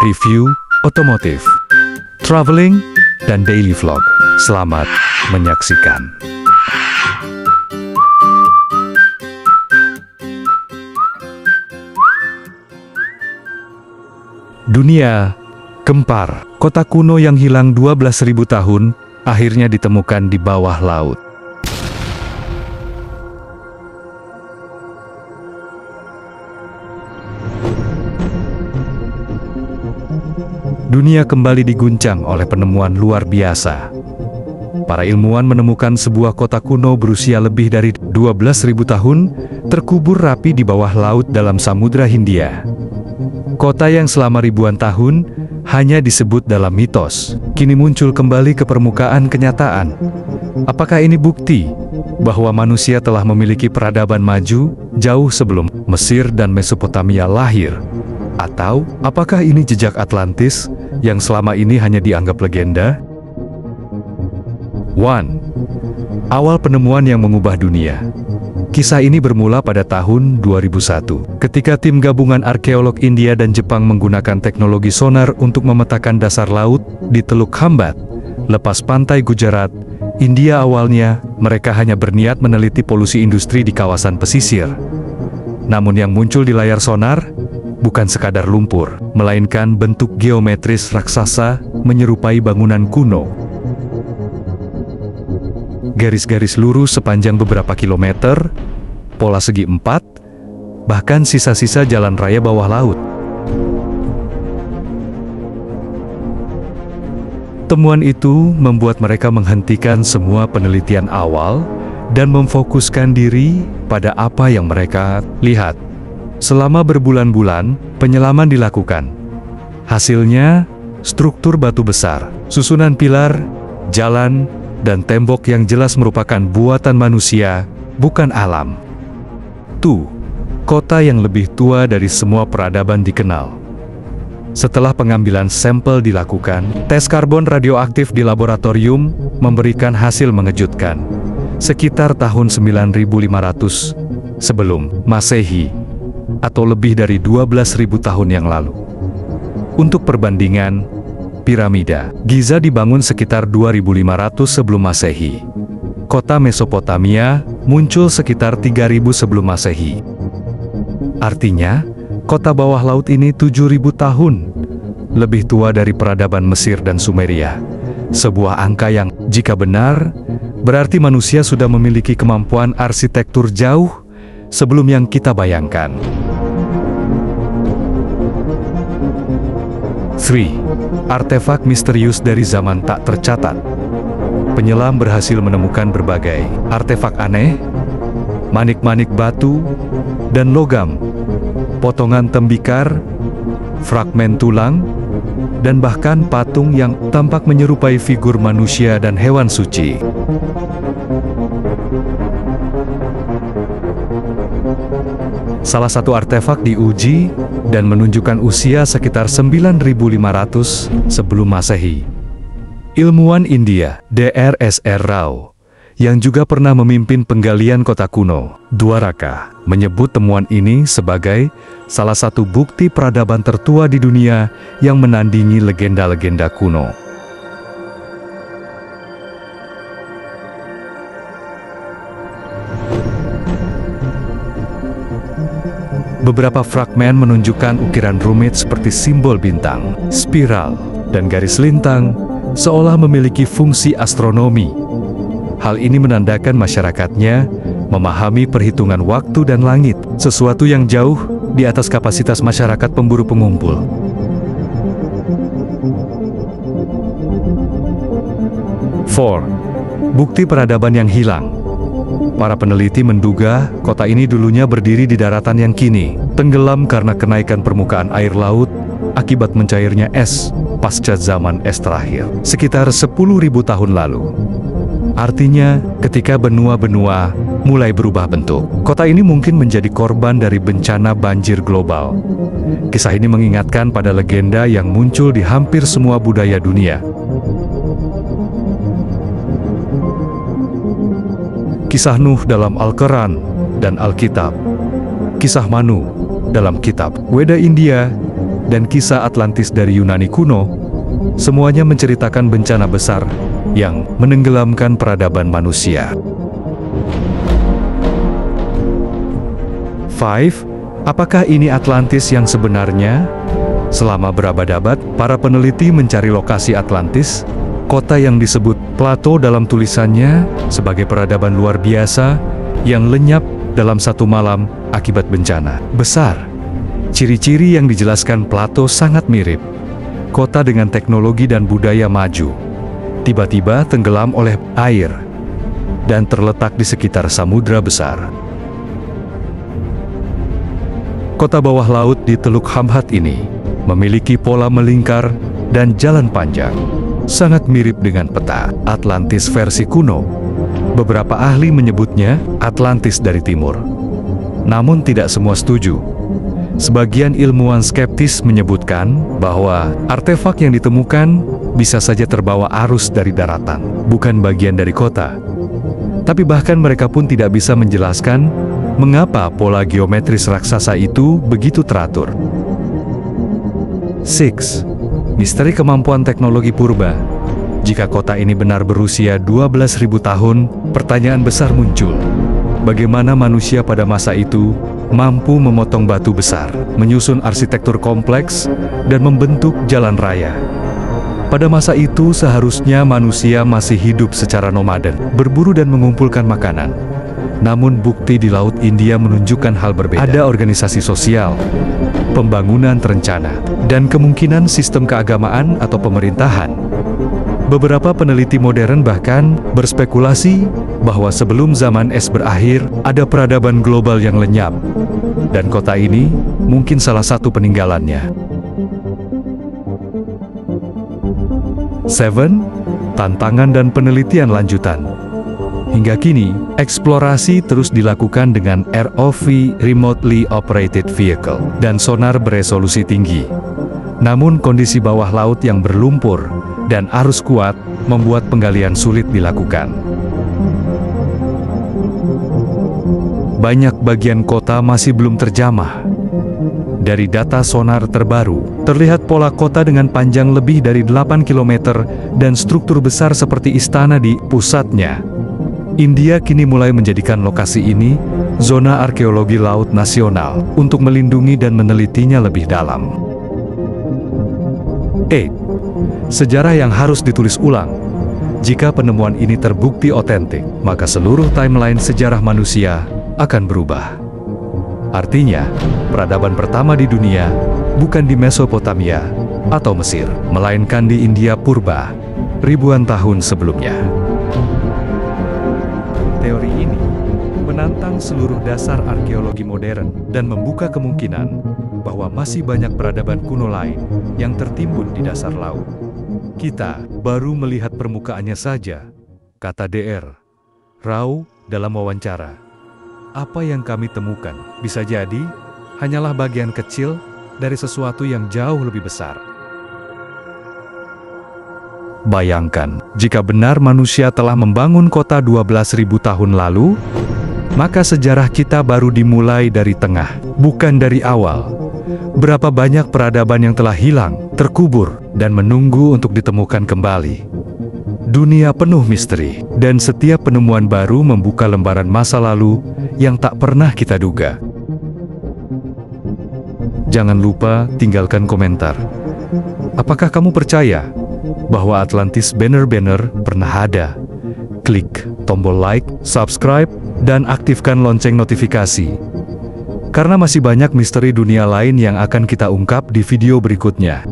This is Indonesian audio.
review, otomotif, traveling, dan daily vlog. Selamat menyaksikan. Dunia Gempar, kota kuno yang hilang 12.000 tahun, akhirnya ditemukan di bawah laut. Dunia kembali diguncang oleh penemuan luar biasa. Para ilmuwan menemukan sebuah kota kuno berusia lebih dari 12.000 tahun, terkubur rapi di bawah laut dalam Samudra Hindia. Kota yang selama ribuan tahun hanya disebut dalam mitos, kini muncul kembali ke permukaan kenyataan. Apakah ini bukti bahwa manusia telah memiliki peradaban maju jauh sebelum Mesir dan Mesopotamia lahir? Atau apakah ini jejak Atlantis yang selama ini hanya dianggap legenda? 1. Awal penemuan yang mengubah dunia. Kisah ini bermula pada tahun 2001, ketika tim gabungan arkeolog India dan Jepang menggunakan teknologi sonar untuk memetakan dasar laut di Teluk Hambat, lepas pantai Gujarat, India. Awalnya, mereka hanya berniat meneliti polusi industri di kawasan pesisir. Namun yang muncul di layar sonar bukan sekadar lumpur, melainkan bentuk geometris raksasa menyerupai bangunan kuno. Garis-garis lurus sepanjang beberapa kilometer, pola segi 4, bahkan sisa-sisa jalan raya bawah laut. Temuan itu membuat mereka menghentikan semua penelitian awal dan memfokuskan diri pada apa yang mereka lihat. Selama berbulan-bulan, penyelaman dilakukan. Hasilnya, struktur batu besar, susunan pilar, jalan, dan tembok yang jelas merupakan buatan manusia, bukan alam. 2. Kota yang lebih tua dari semua peradaban dikenal. Setelah pengambilan sampel dilakukan, tes karbon radioaktif di laboratorium memberikan hasil mengejutkan. Sekitar tahun 9500 sebelum Masehi, atau lebih dari 12.000 tahun yang lalu. Untuk perbandingan, piramida Giza dibangun sekitar 2500 sebelum Masehi. Kota Mesopotamia muncul sekitar 3000 sebelum Masehi. Artinya, kota bawah laut ini 7000 tahun lebih tua dari peradaban Mesir dan Sumeria. Sebuah angka yang, jika benar, berarti manusia sudah memiliki kemampuan arsitektur jauh sebelum yang kita bayangkan. 3. Artefak misterius dari zaman tak tercatat. Penyelam berhasil menemukan berbagai artefak aneh, manik-manik batu, dan logam, potongan tembikar, fragmen tulang, dan bahkan patung yang tampak menyerupai figur manusia dan hewan suci. Salah satu artefak diuji dan menunjukkan usia sekitar 9500 sebelum Masehi. Ilmuwan India, Dr.S.R. Rao, yang juga pernah memimpin penggalian kota kuno, Dwaraka, menyebut temuan ini sebagai salah satu bukti peradaban tertua di dunia yang menandingi legenda-legenda kuno. Beberapa fragmen menunjukkan ukiran rumit seperti simbol bintang, spiral, dan garis lintang, seolah memiliki fungsi astronomi. Hal ini menandakan masyarakatnya memahami perhitungan waktu dan langit, sesuatu yang jauh di atas kapasitas masyarakat pemburu pengumpul. 4. Bukti peradaban yang hilang. Para peneliti menduga kota ini dulunya berdiri di daratan yang kini tenggelam karena kenaikan permukaan air laut akibat mencairnya es pasca zaman es terakhir, sekitar 10.000 tahun lalu. Artinya, ketika benua-benua mulai berubah bentuk, kota ini mungkin menjadi korban dari bencana banjir global. Kisah ini mengingatkan pada legenda yang muncul di hampir semua budaya dunia. Kisah Nuh dalam Al-Quran dan Alkitab, kisah Manu dalam kitab Weda India, dan kisah Atlantis dari Yunani kuno, semuanya menceritakan bencana besar yang menenggelamkan peradaban manusia. 5. Apakah ini Atlantis yang sebenarnya? Selama berabad-abad, para peneliti mencari lokasi Atlantis, kota yang disebut Plato dalam tulisannya sebagai peradaban luar biasa yang lenyap dalam satu malam akibat bencana besar. Ciri-ciri yang dijelaskan Plato sangat mirip. Kota dengan teknologi dan budaya maju, tiba-tiba tenggelam oleh air dan terletak di sekitar samudra besar. Kota bawah laut di Teluk Hamhat ini memiliki pola melingkar dan jalan panjang, sangat mirip dengan peta Atlantis versi kuno. Beberapa ahli menyebutnya Atlantis dari timur, namun tidak semua setuju. Sebagian ilmuwan skeptis menyebutkan bahwa artefak yang ditemukan bisa saja terbawa arus dari daratan, bukan bagian dari kota. Tapi bahkan mereka pun tidak bisa menjelaskan mengapa pola geometris raksasa itu begitu teratur. 6. Misteri kemampuan teknologi purba. Jika kota ini benar berusia 12.000 tahun, pertanyaan besar muncul. Bagaimana manusia pada masa itu mampu memotong batu besar, menyusun arsitektur kompleks, dan membentuk jalan raya? Pada masa itu seharusnya manusia masih hidup secara nomaden, berburu dan mengumpulkan makanan. Namun bukti di Laut India menunjukkan hal berbeda. Ada organisasi sosial, pembangunan terencana, dan kemungkinan sistem keagamaan atau pemerintahan. Beberapa peneliti modern bahkan berspekulasi bahwa sebelum zaman es berakhir, ada peradaban global yang lenyap. Dan kota ini mungkin salah satu peninggalannya. 7. Tantangan dan penelitian lanjutan. Hingga kini, eksplorasi terus dilakukan dengan ROV (Remotely Operated Vehicle) dan sonar beresolusi tinggi. Namun kondisi bawah laut yang berlumpur dan arus kuat membuat penggalian sulit dilakukan. Banyak bagian kota masih belum terjamah. Dari data sonar terbaru, terlihat pola kota dengan panjang lebih dari 8 km dan struktur besar seperti istana di pusatnya. India kini mulai menjadikan lokasi ini zona arkeologi laut nasional untuk melindungi dan menelitinya lebih dalam. 8. Sejarah yang harus ditulis ulang. Jika penemuan ini terbukti otentik, maka seluruh timeline sejarah manusia akan berubah. Artinya, peradaban pertama di dunia bukan di Mesopotamia atau Mesir, melainkan di India purba, ribuan tahun sebelumnya. Teori ini menantang seluruh dasar arkeologi modern dan membuka kemungkinan bahwa masih banyak peradaban kuno lain yang tertimbun di dasar laut. Kita baru melihat permukaannya saja, kata Dr. Rao dalam wawancara. Apa yang kami temukan bisa jadi hanyalah bagian kecil dari sesuatu yang jauh lebih besar. Bayangkan, jika benar manusia telah membangun kota 12.000 tahun lalu, maka sejarah kita baru dimulai dari tengah, bukan dari awal. Berapa banyak peradaban yang telah hilang, terkubur, dan menunggu untuk ditemukan kembali. Dunia penuh misteri, dan setiap penemuan baru membuka lembaran masa lalu yang tak pernah kita duga. Jangan lupa tinggalkan komentar. Apakah kamu percaya bahwa Atlantis benar-benar pernah ada? Klik tombol like, subscribe, dan aktifkan lonceng notifikasi. Karena masih banyak misteri dunia lain yang akan kita ungkap di video berikutnya.